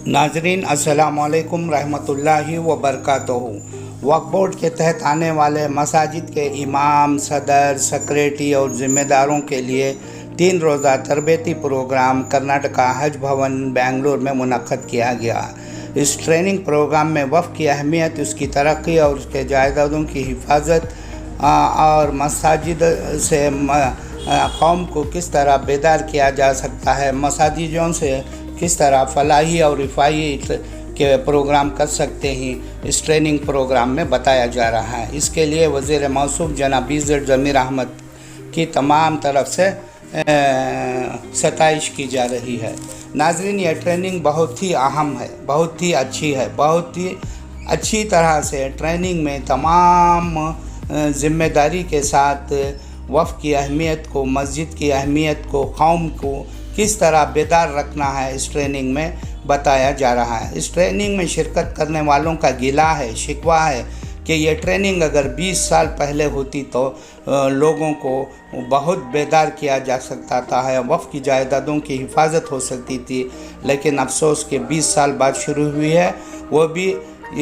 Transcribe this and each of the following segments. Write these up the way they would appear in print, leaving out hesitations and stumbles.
नाजरीन अस्सलामु अलैकुम रहमतुल्लाहि व बरकातहू। वक्फ बोर्ड के तहत आने वाले मसाजिद के इमाम, सदर, सेक्रेटरी और ज़िम्मेदारों के लिए 3 रोज़ा तरबेती प्रोग्राम कर्नाटका हज भवन बेंगलुरु में मुनक़्क़द किया गया। इस ट्रेनिंग प्रोग्राम में वक्फ की अहमियत, उसकी तरक्की और उसके जायदादों की हिफाजत और मसाजिद से कौम को किस तरह बेदार किया जा सकता है, मसाजिदों से किस तरह फलाही और रिफाही के प्रोग्राम कर सकते हैं, इस ट्रेनिंग प्रोग्राम में बताया जा रहा है। इसके लिए वज़ीर मौसूफ जनाब इज़्ज़त ज़मीर अहमद की तमाम तरफ से सताइश की जा रही है। नाज़रीन, यह ट्रेनिंग बहुत ही अहम है, बहुत ही अच्छी है। बहुत ही अच्छी तरह से ट्रेनिंग में तमाम ज़िम्मेदारी के साथ वक्फ की अहमियत को, मस्जिद की अहमियत को, कौम को किस तरह बेदार रखना है, इस ट्रेनिंग में बताया जा रहा है। इस ट्रेनिंग में शिरकत करने वालों का गिला है, शिकवा है कि ये ट्रेनिंग अगर 20 साल पहले होती तो लोगों को बहुत बेदार किया जा सकता था, वक्फ की जायदादों की हिफाजत हो सकती थी। लेकिन अफसोस के 20 साल बाद शुरू हुई है, वो भी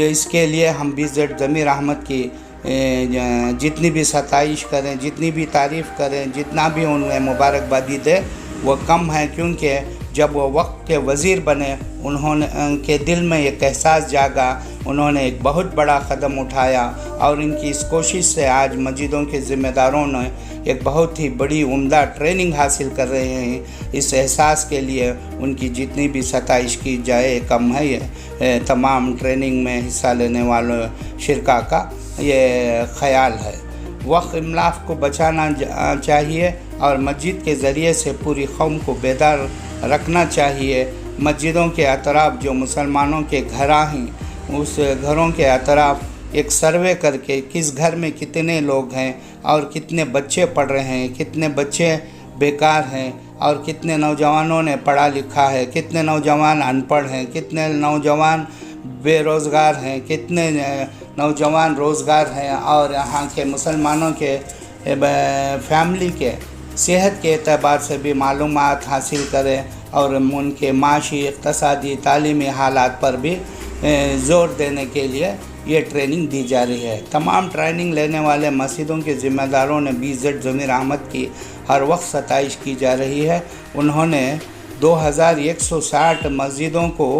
इसके लिए हम इज़्ज़त ज़मीर अहमद की जितनी भी सताइश करें, जितनी भी तारीफ़ करें, जितना भी उन्हें मुबारकबादी दे वो कम है। क्योंकि जब वो वक्त के वज़ीर बने, उन्होंने उनके दिल में एक एहसास जागा, उन्होंने एक बहुत बड़ा कदम उठाया और इनकी इस कोशिश से आज मस्जिदों के ज़िम्मेदारों ने एक बहुत ही बड़ी उम्दा ट्रेनिंग हासिल कर रहे हैं। इस एहसास के लिए उनकी जितनी भी सताइश की जाए कम है। ये तमाम ट्रेनिंग में हिस्सा लेने वालों शिरका का ये ख़याल है। वक्फ इमलाक को बचाना चाहिए और मस्जिद के ज़रिए से पूरी कौम को बेदार रखना चाहिए। मस्जिदों के अतराफ़ जो मुसलमानों के घर हैं, उस घरों के अतराफ़ एक सर्वे करके किस घर में कितने लोग हैं और कितने बच्चे पढ़ रहे हैं, कितने बच्चे बेकार हैं और कितने नौजवानों ने पढ़ा लिखा है, कितने नौजवान अनपढ़ हैं, कितने नौजवान बेरोज़गार हैं, कितने नौजवान रोज़गार हैं, और यहाँ के मुसलमानों के फैमिली के सेहत के एतबार से भी मालूमात हासिल करें और उनके माशी, इक़्तिसादी, तालीमी हालात पर भी ज़ोर देने के लिए ये ट्रेनिंग दी जा रही है। तमाम ट्रेनिंग लेने वाले मस्जिदों के ज़िम्मेदारों ने भी इज़्ज़त ज़मीर अहमद की हर वक्त सताइश की जा रही है। उन्होंने 2160 मस्जिदों को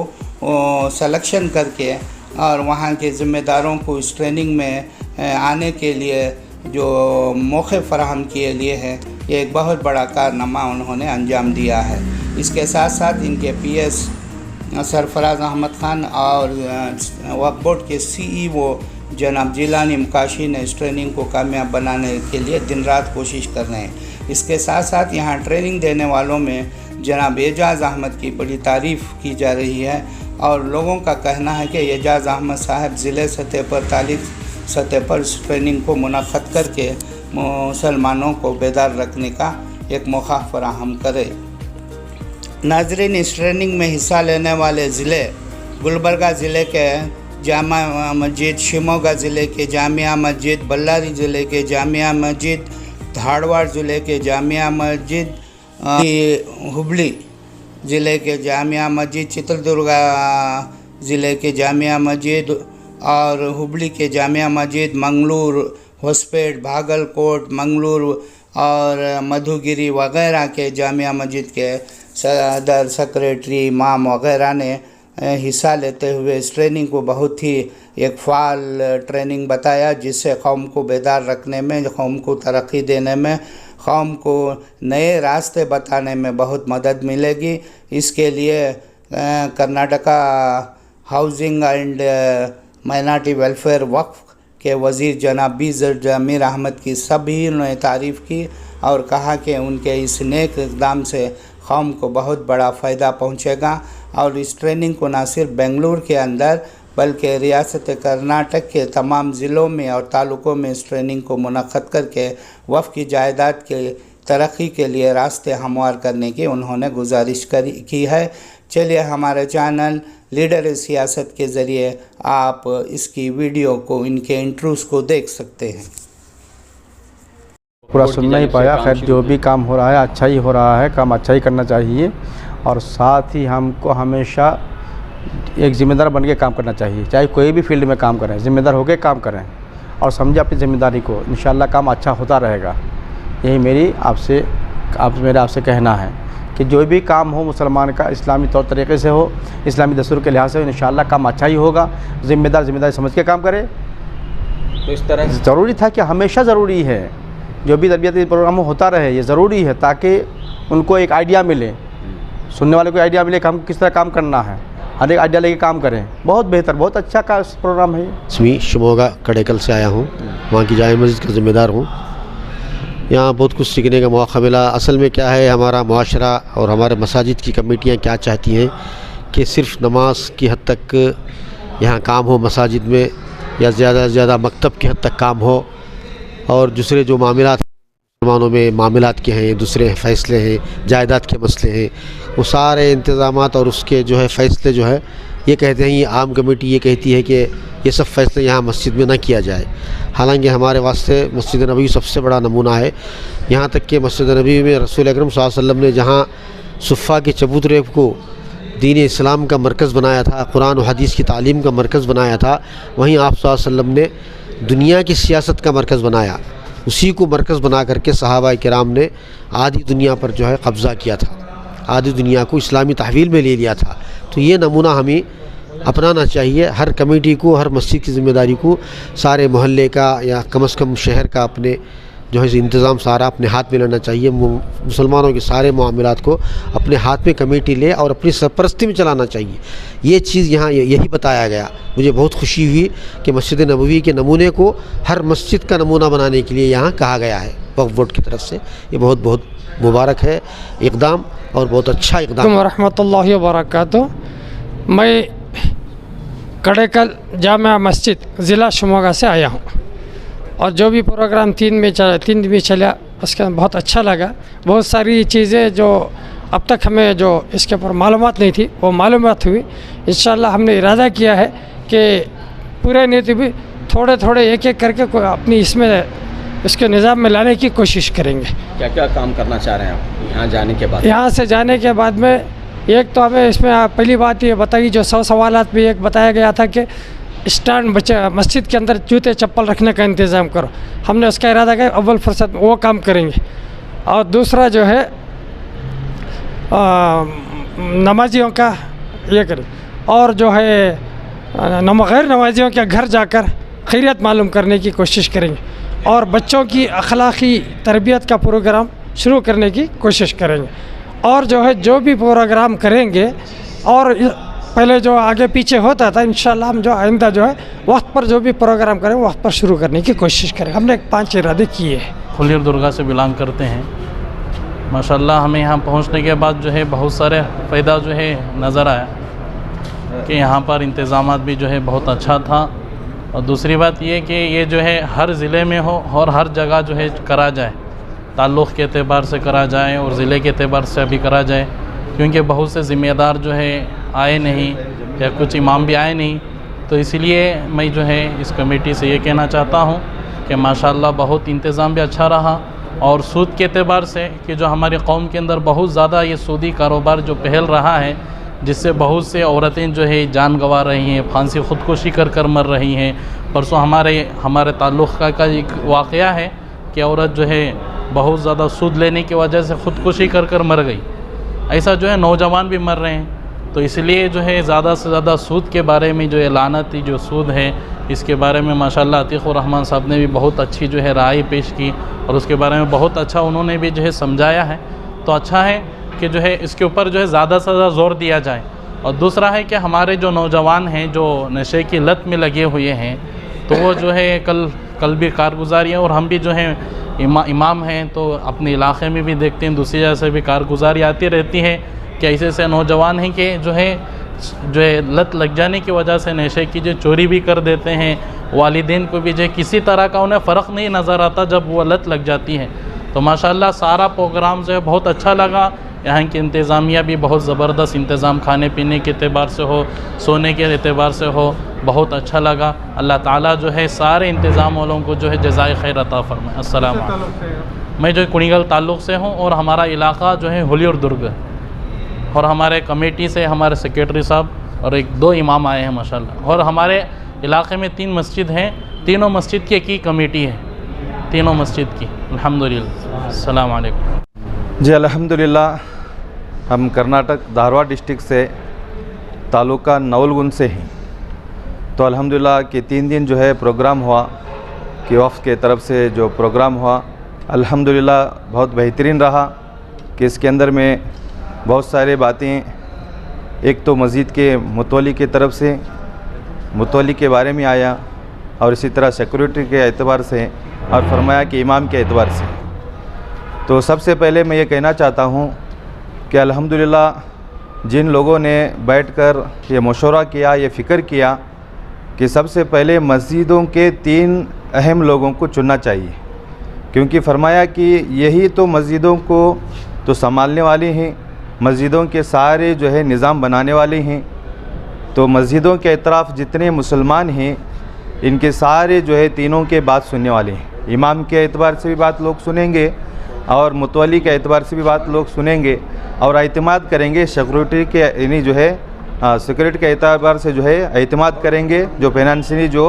सलेक्शन करके और वहाँ के ज़िम्मेदारों को इस ट्रेनिंग में आने के लिए जो मौक़े फ़राहम किए लिए हैं, ये एक बहुत बड़ा कारनामा उन्होंने अंजाम दिया है। इसके साथ साथ इनके PS सरफराज अहमद ख़ान और वक्फ बोर्ड के CEO जनाब जिलानी मुकाशी ने इस ट्रेनिंग को कामयाब बनाने के लिए दिन रात कोशिश कर रहे हैं। इसके साथ साथ यहाँ ट्रेनिंग देने वालों में जनाब एजाज़ अहमद की बड़ी तारीफ़ की जा रही है और लोगों का कहना है कि एजाज़ अहमद साहब ज़िले सतह पर, तालीम सतह पर इस ट्रेनिंग को मुनक़्क़द करके मुसलमानों को बेदार रखने का एक मौका फराहम करे। नाज़रीन, इस ट्रेनिंग में हिस्सा लेने वाले ज़िले गुलबर्गा ज़िले के जामा मस्जिद, शिमोगा ज़िले के जामिया मस्जिद, बल्लारी ज़िले के जामिया मस्जिद, धारवाड़ ज़िले के जामिया मस्जिद, हुबली ज़िले के जामिया मस्जिद, चित्रदुर्गा ज़िले के जामिया मस्जिद और हुबली के जामिया मस्जिद, मंगलूर, होसपेट, भागलकोट, मंगलूर और मधुगिरी वगैरह के जामिया मस्जिद के सदर, सेक्रेटरी, इमाम वगैरह ने हिस्सा लेते हुए इस ट्रेनिंग को बहुत ही एक फ़ाल ट्रेनिंग बताया, जिससे कौम को बेदार रखने में, कौम को तरक्की देने में, कौम को नए रास्ते बताने में बहुत मदद मिलेगी। इसके लिए Karnataka housing and minority welfare वक्फ के वज़ीर जनाब इज़्ज़त ज़मीर अहमद की सभी ने तारीफ़ की और कहा कि उनके इस नेक इक़दाम से कौम को बहुत बड़ा फ़ायदा पहुँचेगा और इस ट्रेनिंग को न सिर्फ बेंगलुरु के अंदर बल्कि रियासत कर्नाटक के तमाम ज़िलों में और तालुकों में इस ट्रेनिंग को मुनक़्क़द करके वफ़ की जायदाद के तरक्की के लिए रास्ते हमवार करने की उन्होंने गुजारिश की है। चलिए, हमारे चैनल लीडर सियासत के ज़रिए आप इसकी वीडियो को, इनके इंट्रोस को देख सकते हैं। पूरा सुन नहीं पाया। खैर, जो भी काम हो रहा है अच्छा ही हो रहा है, काम अच्छा ही करना चाहिए और साथ ही हमको हमेशा एक ज़िम्मेदार बन के काम करना चाहिए, चाहे कोई भी फील्ड में काम करें, ज़िम्मेदार होकर काम करें और समझे अपनी ज़िम्मेदारी को। इंशाअल्लाह काम अच्छा होता रहेगा। यही मेरा आपसे कहना है कि जो भी काम हो मुसलमान का इस्लामी तौर तरीक़े से हो, इस्लामी दस्तूर के लिहाज से हो, इंशाअल्लाह काम अच्छा ही होगा। ज़िम्मेदारी समझ के काम करे। तो इस तरह ज़रूरी था कि हमेशा ज़रूरी है जो भी तरबियती प्रोग्राम होता रहे, ये ज़रूरी है ताकि उनको एक आइडिया मिले, सुनने वाले को आइडिया मिले कि हमको किस तरह काम करना है। हर एक आइडिया लेके काम करें। बहुत बेहतर, बहुत अच्छा का प्रोग्राम है ये। मैं शिमोगा कड़ेकल से आया हूँ, वहाँ की जामे मस्जिद का ज़िम्मेदार हूँ। यहाँ बहुत कुछ सीखने का मौका मिला। असल में क्या है, हमारा मुआशरा और हमारे मसाजिद की कमेटियाँ क्या चाहती हैं कि सिर्फ़ नमाज की हद तक यहाँ काम हो मसाजिद में, या ज़्यादा से ज़्यादा मकतब की हद तक काम हो, और दूसरे जो मामलात मुसलमानों में मामलात के हैं, दूसरे फ़ैसले हैं, जायदाद के मसले हैं, वो सारे इंतज़ामात और उसके जो है फ़ैसले जो है, ये कहते हैं, ये आम कमेटी ये कहती है कि ये सब फ़ैसले यहाँ मस्जिद में ना किया जाए। हालांकि हमारे वास्ते मस्जिद नबी सबसे बड़ा नमूना है। यहाँ तक कि मस्जिद नबी में रसूल अकरम सल्लल्लाहु अलैहि वसल्लम ने जहाँ सुफ़ा के चबूतरे को दीन इस्लाम का मरकज़ बनाया था, कुरान और हदीस की तालीम का मरकज़ बनाया था, वहीं आप सल्लल्लाहु अलैहि वसल्लम ने दुनिया की सियासत का मरकज़ बनाया। उसी को मरकज़ बना करके सहाबा किराम ने आधी दुनिया पर जो है कब्ज़ा किया था, आधी दुनिया को इस्लामी तहवील में ले लिया था। तो ये नमूना हमें अपनाना चाहिए। हर कमेटी को, हर मस्जिद की ज़िम्मेदारी को, सारे मोहल्ले का या कम से कम शहर का अपने जो है इंतज़ाम सारा अपने हाथ में लेना चाहिए। मुसलमानों के सारे मामलात को अपने हाथ में कमेटी ले और अपनी सरपरस्ती में चलाना चाहिए। ये चीज़ यहाँ यही बताया गया। मुझे बहुत खुशी हुई कि मस्जिद नबवी के नमूने को हर मस्जिद का नमूना बनाने के लिए यहाँ कहा गया है वक्फ बोर्ड की तरफ से। ये बहुत बहुत मुबारक है इक़दाम, और बहुत अच्छा इक़दाम। रहमतुल्लाहि व बरकातुहू। मैं कड़ेकल जामिया मस्जिद ज़िला शिमोगा से आया हूँ, और जो भी प्रोग्राम 3 दिन में चला उसके बहुत अच्छा लगा। बहुत सारी चीज़ें जो अब तक हमें जो इसके ऊपर मालूमात नहीं थी वो मालूमात हुई। इंशाअल्लाह हमने इरादा किया है कि पूरे नीति भी थोड़े थोड़े एक एक करके अपनी इसके निज़ाम में लाने की कोशिश करेंगे। क्या क्या काम करना चाह रहे हैं आप यहाँ जाने के बाद? यहाँ से जाने के बाद में एक तो हमें इसमें पहली बात ये बताई, जो 100 सवालात में एक बताया गया था कि स्टैंड बच्चा मस्जिद के अंदर जूते चप्पल रखने का इंतज़ाम करो। हमने उसका इरादा किया, अव्वल फुर्सत में वो काम करेंगे। और दूसरा जो है नमाजियों का ये करें, और जो है गैर नमाजियों के घर जाकर खैरियत मालूम करने की कोशिश करेंगे, और बच्चों की अखलाक़ी तरबियत का प्रोग्राम शुरू करने की कोशिश करेंगे। और जो है जो भी प्रोग्राम करेंगे, और पहले जो आगे पीछे होता था, इंशाल्लाह हम जो आइंदा जो है वक्त पर जो भी प्रोग्राम करें वक्त पर शुरू करने की कोशिश करें। हमने 5 इरादे किए हैं। हुलियर दुर्गा से बिलोंग करते हैं। माशाल्लाह हमें यहाँ पहुँचने के बाद जो है बहुत सारे फ़ायदा जो है नज़र आया कि यहाँ पर इंतज़ामात भी जो है बहुत अच्छा था। और दूसरी बात ये कि ये जो है हर ज़िले में हो और हर जगह जो है करा जाए, ताल्लुक़ के एतबार से करा जाए और ज़िले के एतबार से भी करा जाए, क्योंकि बहुत से ज़िम्मेदार जो है आए नहीं या कुछ इमाम भी आए नहीं। तो इसीलिए मैं जो है इस कमेटी से ये कहना चाहता हूँ कि माशाल्लाह बहुत इंतज़ाम भी अच्छा रहा। और सूद के एतबार से कि जो हमारी कौम के अंदर बहुत ज़्यादा ये सूदी कारोबार जो पहल रहा है, जिससे बहुत से औरतें जो है जान गंवा रही हैं, फांसी ख़ुदकुशी कर मर रही हैं। परसों हमारे ताल्लुक़ का एक वाक़या है कि औरत जो है बहुत ज़्यादा सूद लेने की वजह से ख़ुदकुशी कर मर गई। ऐसा जो है नौजवान भी मर रहे हैं। तो इसलिए जो है ज़्यादा से ज़्यादा सूद के बारे में जो लानती जो सूद है, इसके बारे में माशाल्लाह अतीक़ुर रहमान साहब ने भी बहुत अच्छी जो है राय पेश की, और उसके बारे में बहुत अच्छा उन्होंने भी जो है समझाया है। तो अच्छा है कि जो है इसके ऊपर जो है ज़्यादा से ज़्यादा ज़ोर दिया जाए। और दूसरा है कि हमारे जो नौजवान हैं जो नशे की लत में लगे हुए हैं, तो वो जो है कल भी कारगुजारी है, और हम भी जो है इमाम हैं तो अपने इलाक़े में भी देखते हैं, दूसरी जगह से भी कारगुजारी आती रहती है कि ऐसे नौजवान हैं कि जो है लत लग जाने की वजह से नशे की जो चोरी भी कर देते हैं। वालिदैन को भी जो किसी तरह का उन्हें फ़र्क नहीं नज़र आता जब वो लत लग जाती है। तो माशाल्लाह सारा प्रोग्राम जो है बहुत अच्छा लगा। यहाँ की इंतज़ामिया भी बहुत ज़बरदस्त इंतज़ाम, खाने पीने के एतबार से हो, सोने के एतबार से हो, बहुत अच्छा लगा। अल्लाह ताला जो है सारे इंतज़ाम वालों को जो है जज़ाए खैर अता फरमाए। अस्सलाम वालेकुम। मैं जो कुणीगल ताल्लुक़ से हूँ, और हमारा इलाक़ा जो है हुलियर दुर्ग, और हमारे कमेटी से हमारे सेक्रेटरी साहब और 1-2 इमाम आए हैं माशाल्लाह। और हमारे इलाक़े में 3 मस्जिद हैं, तीनों मस्जिद की एक ही कमेटी है, तीनों मस्जिद की। अल्हम्दुलिल्लाह। अस्सलाम वालेकुम। जी अल्हम्दुलिल्लाह, हम कर्नाटक धारवाड़ डिस्ट्रिक्ट से तालुका नवलगुंद से हैं। तो अल्हम्दुलिल्लाह कि 3 दिन जो है प्रोग्राम हुआ कि वफ़द के तरफ से जो प्रोग्राम हुआ अल्हम्दुलिल्लाह बहुत बेहतरीन रहा कि इसके अंदर में बहुत सारे बातें, एक तो मस्जिद के मुतवल्ली की तरफ से मुतवल्ली के बारे में आया और इसी तरह सिक्योरिटी के एतबार से और फरमाया कि इमाम के एतबार से। तो सबसे पहले मैं ये कहना चाहता हूँ कि अल्हम्दुलिल्लाह जिन लोगों ने बैठकर ये मशवरा किया, ये फ़िक्र किया कि सबसे पहले मस्जिदों के 3 अहम लोगों को चुनना चाहिए, क्योंकि फरमाया कि यही तो मस्जिदों को तो संभालने वाले हैं, मस्जिदों के सारे जो है निज़ाम बनाने वाले हैं। तो मस्जिदों के अतराफ़ जितने मुसलमान हैं इनके सारे जो है तीनों के बात सुनने वाले हैं। इमाम के एतबार से भी बात लोग सुनेंगे और मुतवल्ली के एतबार से भी बात लोग सुनेंगे और एतमाद करेंगे सिक्योरिटी के, यानी जो है सिक्योरिटी के एतबार से जो है एतमाद करेंगे, जो फाइनेंशियली जो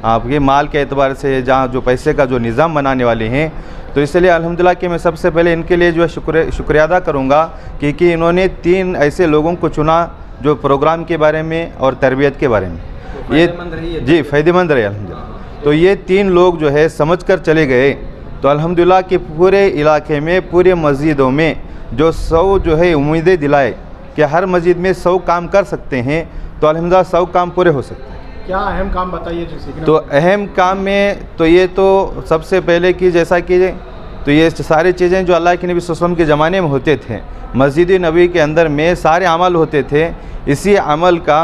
आपके माल के एतबार से जहाँ जो पैसे का जो निज़ाम बनाने वाले हैं। तो इसलिए अल्हम्दुलिल्लाह कि मैं सबसे पहले इनके लिए जो है शुक्रिया अदा करूँगा कि इन्होंने 3 ऐसे लोगों को चुना जो प्रोग्राम के बारे में और तरबियत के बारे में ये जी फ़ायदेमंद रहे अल्हम्दुलिल्लाह। तो ये 3 लोग जो है समझ कर चले गए। तो अल्हम्दुलिल्लाह कि पूरे इलाके में, पूरे मस्जिदों में जो 100 जो है उम्मीदें दिलाए कि हर मस्जिद में 100 काम कर सकते हैं, तो अल्हम्दुलिल्लाह 100 काम पूरे हो सकते हैं। क्या अहम काम बताइए जो सीखने? तो अहम काम में तो ये तो सबसे पहले कि जैसा कि तो ये सारी चीज़ें जो अल्लाह के नबी सल्लल्लाहु अलैहि वसल्लम के ज़माने में होते थे, मस्जिद नबी के अंदर में सारे अमल होते थे। इसी अमल का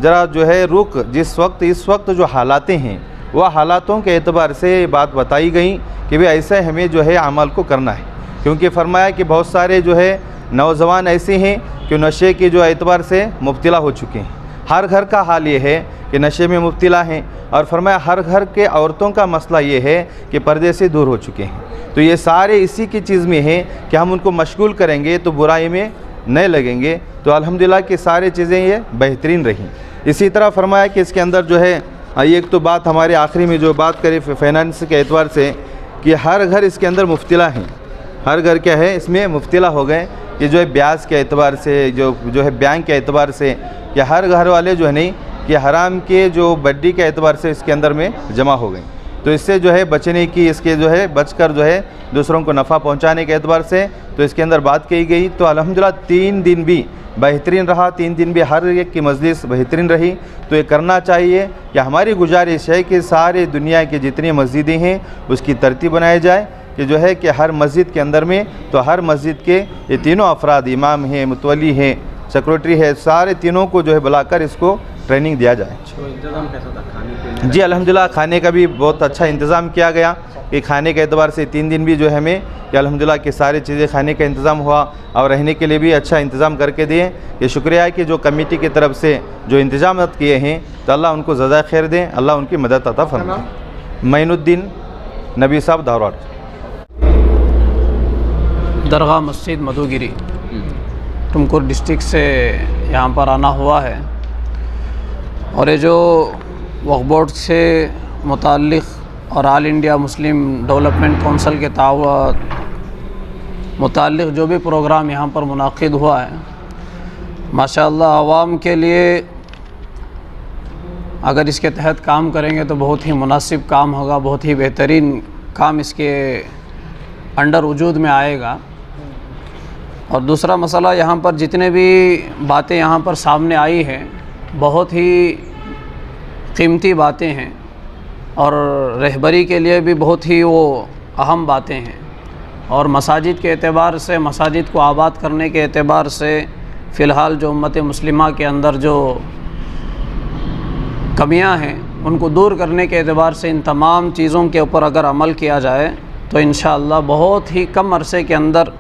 ज़रा जो है रुख जिस वक्त इस वक्त जो हालातें हैं वह हालातों के एतबार से बात बताई गई कि भाई ऐसा हमें जो है अमल को करना है। क्योंकि फरमाया कि बहुत सारे जो है नौजवान ऐसे हैं कि नशे के जो एतबार से मुब्तला हो चुके हैं। हर घर का हाल ये है कि नशे में मुब्तला हैं और फरमाया हर घर के औरतों का मसला ये है कि पर्दे से दूर हो चुके हैं। तो ये सारे इसी की चीज़ में है कि हम उनको मशगूल करेंगे तो बुराई में नहीं लगेंगे। तो अल्हम्दुलिल्लाह कि सारी चीज़ें ये बेहतरीन रहीं। इसी तरह फरमाया कि इसके अंदर जो है एक तो बात हमारे आखिरी में जो बात करी फाइनेंस के एतबार से कि हर घर इसके अंदर मुफ्तिला हैं, हर घर क्या है इसमें मुफ्तिला हो गए कि जो है ब्याज के एतबार से, जो है बैंक के एतबार से, कि हर घर वाले जो है नहीं कि हराम के जो बड्डी के एतबार से इसके अंदर में जमा हो गए। तो इससे जो है बचने की, इसके जो है बचकर जो है दूसरों को नफ़ा पहुंचाने के एतबार से तो इसके अंदर बात की गई। तो अल्हम्दुलिल्लाह 3 दिन भी बेहतरीन रहा, 3 दिन भी हर एक की मजलिस बेहतरीन रही। तो ये करना चाहिए कि हमारी गुजारिश है कि सारे दुनिया की जितनी मस्जिदें हैं उसकी तरतीब बनाई जाए कि जो है कि हर मस्जिद के अंदर में तो हर मस्जिद के ये तीनों अफराद, इमाम हैं, मुतवल्ली हैं, सेक्रेटरी है, सारे तीनों को जो है बुलाकर इसको ट्रेनिंग दिया जाए। तो इंतज़ाम कैसा था खाने पीने? जी अल्हम्दुलिल्लाह खाने का भी बहुत अच्छा इंतज़ाम किया गया कि खाने के एतबार से 3 दिन भी जो है हमें कि अल्हम्दुलिल्लाह कि सारी चीज़ें खाने का इंतज़ाम हुआ और रहने के लिए भी अच्छा इंतज़ाम करके दिए। ये शुक्रिया है कि जो कमेटी की तरफ से जो इंतजाम किए हैं तो अल्लाह उनको ज़्यादा खैर दें, अल्लाह उनकी मदद अता फरमाए। मैनुद्दीन नबी साहब धारवाड़। दरगाह मस्जिद मधुगिरी तुमकुर डिस्ट्रिक्ट से यहाँ पर आना हुआ है और ये जो वक्फ बोर्ड से मुताल्लिक़ और all India Muslim development council के मुताल्लिक़ जो भी प्रोग्राम यहाँ पर मुनाकिद हुआ है, माशाअल्लाह आवाम के लिए अगर इसके तहत काम करेंगे तो बहुत ही मुनासिब काम होगा, बहुत ही बेहतरीन काम इसके अंडर वजूद में आएगा। और दूसरा मसला, यहाँ पर जितने भी बातें यहाँ पर सामने आई हैं बहुत ही कीमती बातें हैं और रहबरी के लिए भी बहुत ही वो अहम बातें हैं। और मसाजिद के एतबार से, मसाजिद को आबाद करने के एतबार से फ़िलहाल जो उम्मत मुस्लिमा के अंदर जो कमियां हैं उनको दूर करने के एतबार से इन तमाम चीज़ों के ऊपर अगर अमल किया जाए तो इंशाअल्लाह बहुत ही कम अरसे के अंदर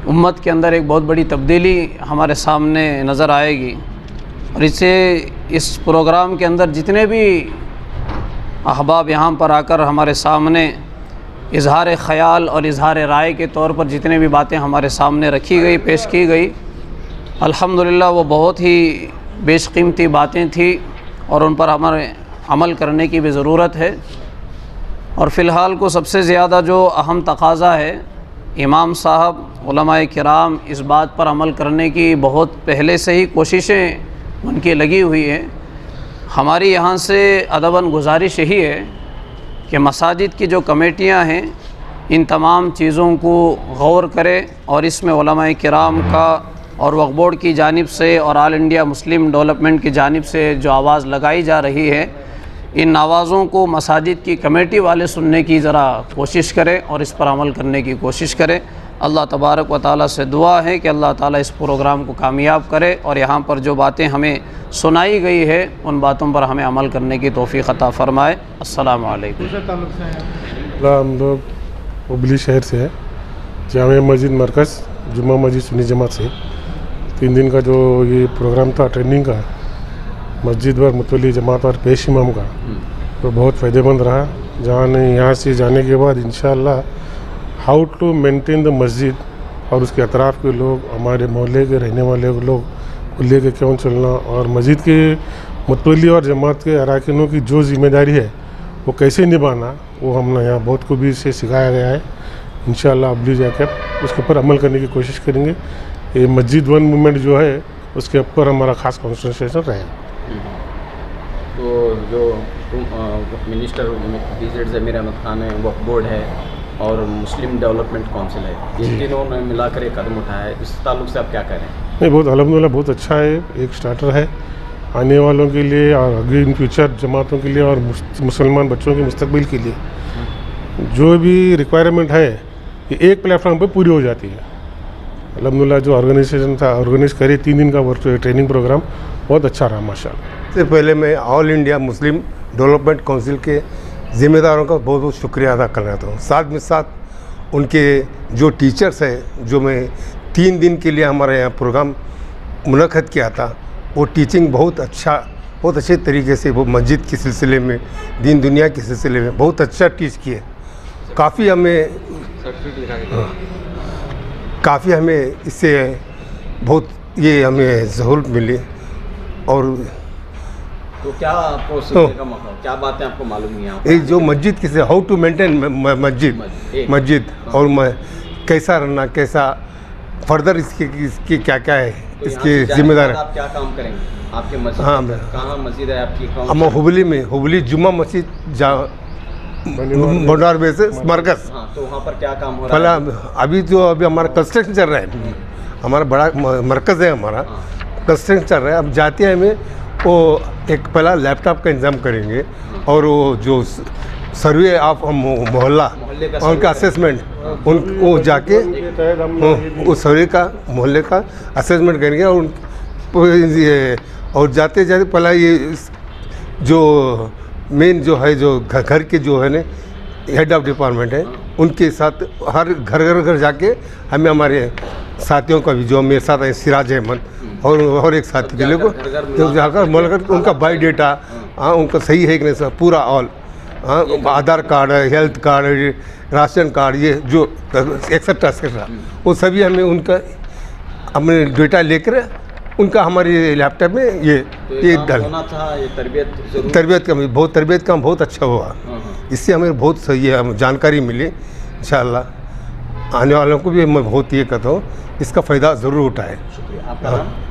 उम्मत के अंदर एक बहुत बड़ी तब्दीली हमारे सामने नज़र आएगी। और इस प्रोग्राम के अंदर जितने भी अहबाब यहाँ पर आकर हमारे सामने इजहार ख़याल और इजहार राय के तौर पर जितने भी बातें हमारे सामने रखी गई, पेश की गई, अल्हम्दुलिल्लाह वो बहुत ही बेशकीमती बातें थी और उन पर हमारे अमल करने की भी ज़रूरत है। और फ़िलहाल को सबसे ज़्यादा जो अहम तकाज़ा है, इमाम साहब, उलमाए किराम इस बात पर अमल करने की बहुत पहले से ही कोशिशें उनकी लगी हुई हैं। हमारी यहाँ से अदबन गुजारिश यही है कि मसाजिद की जो कमेटियाँ हैं इन तमाम चीज़ों को गौर करें और इसमें उलमाए किराम का और वक्फ बोर्ड की जानिब से और ऑल इंडिया मुस्लिम डेवलपमेंट की जानिब से जो आवाज़ लगाई जा रही है, इन आवाज़ों को मसाजिद की कमेटी वाले सुनने की ज़रा कोशिश करें और इस पर अमल करने की कोशिश करें। अल्लाह तबारक व ताला से दुआ है कि अल्लाह ताला इस प्रोग्राम को कामयाब करे और यहाँ पर जो बातें हमें सुनाई गई है उन बातों पर हमें अमल करने की तौफीक अता फ़रमाए। अस्सलामु अलैकुम। हम लोग हुबली शहर से है, जामिया मस्जिद मरकज़ जुम्मा मस्जिद सुन्नी जमात से 3 दिन का जो ये प्रोग्राम था ट्रेनिंग का मस्जिद व मुतवली जमात और पेश इमाम का, तो बहुत फ़ायदेमंद रहा। जहाँ यहाँ से जाने के बाद इंशाअल्लाह हाउ टू मेंटेन द मस्जिद और उसके अतराफ़ के लोग, हमारे मोहल्ले के रहने वाले लोग को लेकर क्यों चलना और मस्जिद के मुतवली और जमात के अरकानों की जो ज़िम्मेदारी है वो कैसे निभाना, वो हमने यहाँ बहुत को भी से सिखाया गया है। इंशाअल्लाह अबली जाकर उसके ऊपर अमल करने की कोशिश करेंगे। ये मस्जिद वन मूवमेंट जो है उसके ऊपर हमारा ख़ास कॉन्सेंट्रेशन रहेगा। तो जो मिनिस्टर विजिट ज़मीर अहमद खान है, वक्फ बोर्ड है और मुस्लिम डेवलपमेंट काउंसिल है, इन तीनों ने मिलाकर एक कदम उठाया है, इस ताल्लुक़ से आप क्या कह रहे हैं? नहीं, बहुत अल्हम्दुलिल्लाह बहुत अच्छा है, एक स्टार्टर है आने वालों के लिए और आगे इन फ्यूचर जमातों के लिए और मुसलमान बच्चों के मुस्तकबिल के लिए जो भी रिक्वायरमेंट है ये एक प्लेटफॉर्म पे पूरी हो जाती है। अल्हम्दुलिल्लाह जो ऑर्गेनाइजेशन था ऑर्गेनाइज करे 3 दिन का वर्क ट्रेनिंग प्रोग्राम बहुत अच्छा रहा माशाअल्लाह। सबसे पहले मैं all India Muslim development council के ज़िम्मेदारों का बहुत बहुत शुक्रिया अदा करना चाहता हूँ। साथ में साथ उनके जो टीचर्स हैं, जो मैं 3 दिन के लिए हमारे यहाँ प्रोग्राम मुनक़द किया था, वो टीचिंग बहुत अच्छे तरीके से वो मस्जिद के सिलसिले में, दीन दुनिया के सिलसिले में बहुत अच्छा टीच किए। काफ़ी हमें इससे बहुत ये हमें सहूलत मिली। और तो क्या आपको सीखने का मौका, क्या बातें आपको मालूम है यहाँ? एक जो मस्जिद किसे हाउ टू मेंटेन मस्जिद और कैसा रहना, कैसा फर्दर इसकी क्या क्या है, तो इसकी जिम्मेदार है। आप क्या काम करेंगे आपके मस्जिद? हाँ, कहाँ मस्जिद है आपकी? हम हुबली में हुबली जुम्मा मस्जिद भंडार में से मरकज़। हाँ, तो वहाँ पर क्या काम हो रहा है? अभी हमारा कंस्ट्रक्शन चल रहा है, हमारा बड़ा मरकज़ है, हमारा कंस्ट्रक्शन चल रहा है। अब जाते हैं हमें वो एक पहला लैपटॉप का इंतज़ाम करेंगे और वो जो सर्वे ऑफ मोहल्ला और उनका असेसमेंट वो जाके वो सर्वे का मोहल्ले का असेसमेंट करेंगे और जाते जाते पहला ये जो मेन जो है जो घर के जो है ना हेड ऑफ डिपार्टमेंट है उनके साथ हर घर जाके हमें हमारे साथियों का भी जो मेरे साथ है सिराज अहमद और एक साथी के लिए को जाकर मुलाकात उनका बायोडेटा उनका सही है कि नहीं सब पूरा all Aadhaar card, health card, ration card, ये जो एक्सेट्रा वो सभी हमें उनका हमने डेटा लेकर उनका हमारे लैपटॉप में ये डाल तरबियत का बहुत अच्छा हुआ। इससे हमें बहुत सही है जानकारी मिली। इंशाअल्लाह आने वालों को भी मैं बहुत ये कहता हूँ इसका फ़ायदा ज़रूर उठाए।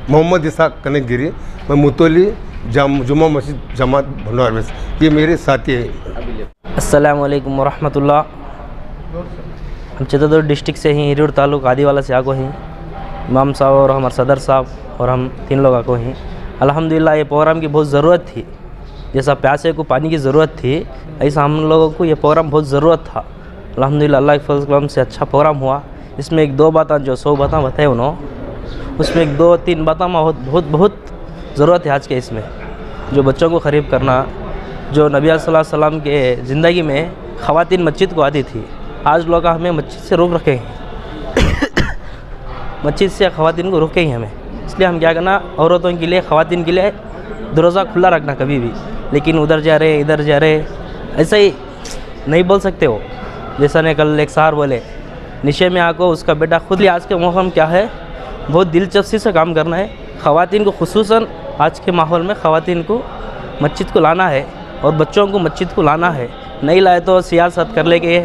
मोहम्मद इसाक कनकगिरी, मैं मुतवली जुम्मा मस्जिद जमात भंडार में, ये मेरे साथी हैं। अस्सलाम वालेकुम वरहमतुल्लाह। हम चित्रदुर्ग डिस्ट्रिक्ट से ही हिरियूर तालुक आदिवाला से आगो हैं। इमाम साहब और हमारे सदर साहब और हम 3 लोग आगो हैं। अल्हम्दुलिल्लाह ये प्रोग्राम की बहुत ज़रूरत थी। जैसा प्यासे को पानी की ज़रूरत थी ऐसा हम लोगों को ये प्रोग्राम बहुत ज़रूरत था। अल्हम्दुलिल्लाह अल्लाह के फज़ल से अच्छा प्रोग्राम हुआ। इसमें 1-2 बातें जो 100 बातें बताए उन्होंने, उसमें 1-2-3 बातें बहुत ज़रूरत है आज के इसमें। जो बच्चों को ख़रीब करना, जो नबी सल्लल्लाहु अलैहि वसल्लम के ज़िंदगी में ख़वातीन मस्जिद को आती थी, आज लोग हमें मस्जिद से रोक रखे हैं मस्जिद से ख़वातीन को रोके ही हमें। इसलिए हम क्या करना, औरतों के लिए ख़वातीन के लिए दरवाज़ा खुला रखना कभी भी, लेकिन उधर जा रहे इधर जा रहे ऐसा ही नहीं बोल सकते हो। जैसा ने कल एक सार बोले निशे में आको उसका बेटा खुद ही। आज के मौसम क्या है, बहुत दिलचस्पी से काम करना है। ख़वातीन को खुसूसन आज के माहौल में ख़वातीन को मस्जिद को लाना है और बच्चों को मस्जिद को लाना है। नहीं लाए तो सियासत कर लेके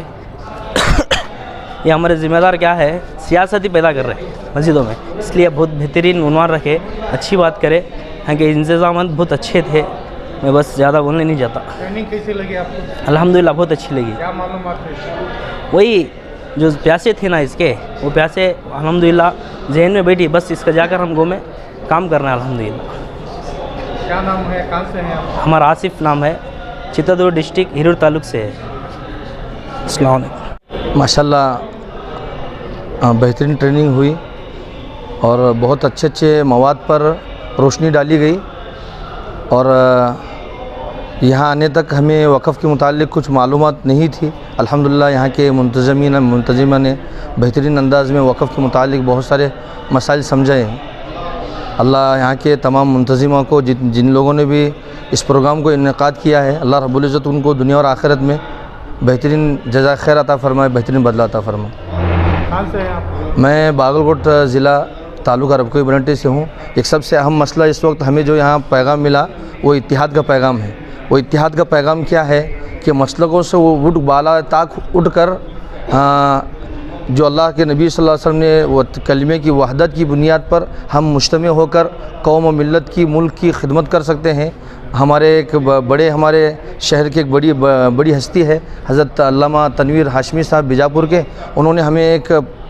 ये हमारे ज़िम्मेदार क्या है, सियासत ही पैदा कर रहे हैं मस्जिदों में। इसलिए बहुत बेहतरीन उन्वान रखे, अच्छी बात करे। यहाँ के इंतज़ाम बहुत अच्छे थे। मैं बस ज़्यादा बोलने नहीं चाहता। ट्रेनिंग कैसी लगी आपको? अल्हम्दुलिल्लाह बहुत अच्छी लगी। क्या मालूमात थे? वही जो प्यासे थे ना इसके, वो प्यासे अल्हम्दुलिल्लाह जहन में बैठी, बस इसका जाकर हम में काम करना है अल्हम्दुलिल्लाह। क्या नाम है, कहाँ से हैं आप? हमारा आसिफ नाम है, चित्तौड़गढ़ डिस्ट्रिक्ट हिरूर तालुक से है। अस्सलाम वालेकुम। माशाल्लाह बेहतरीन ट्रेनिंग हुई और बहुत अच्छे अच्छे मवाद पर रोशनी डाली गई और यहाँ आने तक हमें वक़फ़ के मुतालिक कुछ मालूमात नहीं थी। अल्हम्दुलिल्लाह यहाँ के मुंतज़िमा ने बेहतरीन अंदाज़ में वक़फ़ के मुतालिक बहुत सारे मसाइल समझाए हैं। अल्लाह यहाँ के तमाम मुंतज़िमा को जिन लोगों ने भी इस प्रोग्राम को इनेकाद किया है, अल्लाह रब्बुल इज़्ज़त उनको दुनिया और आखिरत में बेहतरीन जज़ा खैर अता फ़रमाए, बेहतरीन बदला अता फ़रमाए। कहाँ से हैं आप? मैं बागलकोट ज़िला तालुका रबकोई बनटी से हूँ। एक सबसे अहम मसला इस वक्त हमें जो यहाँ पैगाम मिला वो इत्तिहाद का पैगाम है। वो इत्तिहाद का पैगाम क्या है कि मसलकों से वो उठ बाला ताक उठ कर जो अल्लाह के नबी सल्लल्लाहु अलैहि वसल्लम ने वो कलमे की वहदत की बुनियाद पर हम मुज्तमे होकर कौम व मिल्लत की, मुल्क की खिदमत कर सकते हैं। हमारे एक हमारे शहर की एक बड़ी हस्ती है हज़रत अल्लामा तनवीर हाशमी साहब बीजापुर के। उन्होंने हमें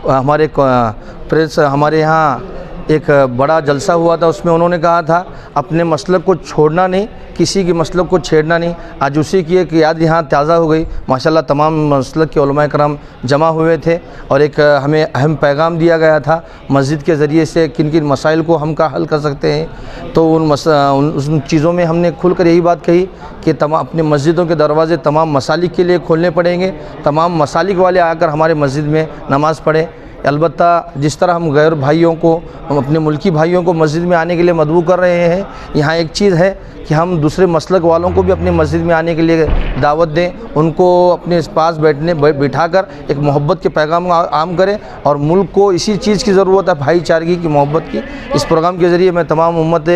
हमारे यहाँ एक बड़ा जलसा हुआ था, उसमें उन्होंने कहा था अपने मसलक को छोड़ना नहीं, किसी की मसलक को छेड़ना नहीं। आज उसी की एक याद यहाँ ताज़ा हो गई। माशाल्लाह तमाम मसलक के उलमा कराम जमा हुए थे और एक हमें अहम पैगाम दिया गया था मस्जिद के ज़रिए से किन किन मसाइल को हम हल कर सकते हैं। तो उन चीज़ों में हमने खुलकर यही बात कही कि अपने मस्जिदों के दरवाज़े तमाम मसालिक के लिए खोलने पड़ेंगे। तमाम मसालिक वाले आकर हमारे मस्जिद में नमाज़ पढ़ें। अलबत्ता जिस तरह हम गैर भाइयों को, हम अपने मुल्की भाइयों को मस्जिद में आने के लिए मदबू कर रहे हैं, यहाँ एक चीज़ है कि हम दूसरे मसलक वालों को भी अपने मस्जिद में आने के लिए दावत दें, उनको अपने पास बिठाकर एक मोहब्बत के पैगाम आम करें। और मुल्क को इसी चीज़ की ज़रूरत है, भाईचारगी की, मोहब्बत की। इस प्रोग्राम के ज़रिए मैं तमाम उम्मत